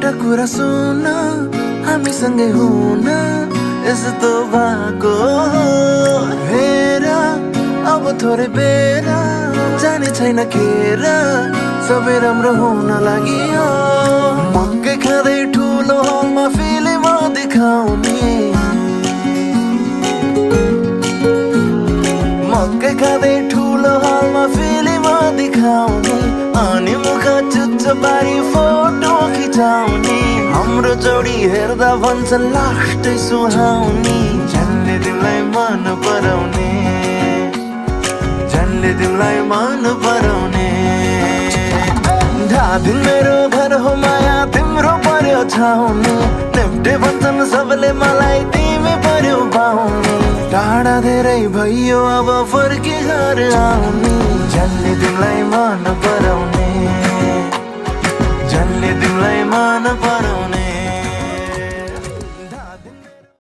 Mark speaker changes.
Speaker 1: एउटा कुरा सुन हामीसँगै हुन यस्तो भएको हेर अब थोरै बेर जाने छैन खेर सबै राम्रो हुन लाग्यो मकै खाँदै ठुलो हलमा फिल्म देखाउने मकै खाँदै ठुलो हलमा फिल्म देखाउने अनि मुख चुच्चो पारी फोटो खिचाउने हाम्रो जोडी हेर्दा भन्छ लास्टै सुहाउने झन्डै तिमीलाई मन पराउने झन्डै तिमीलाई मन पराउने धादिन मेरो घर हो माया तिम्रो पर्यो छाउने नेप्टे भन्छन् सबले मलाई तिमी पर्यो पाउने टाढा धेरै भयो अब फर्की घर आउने झन्डै तिमीलाई मन पराउने झन्डै तिमीलाई मन पराउने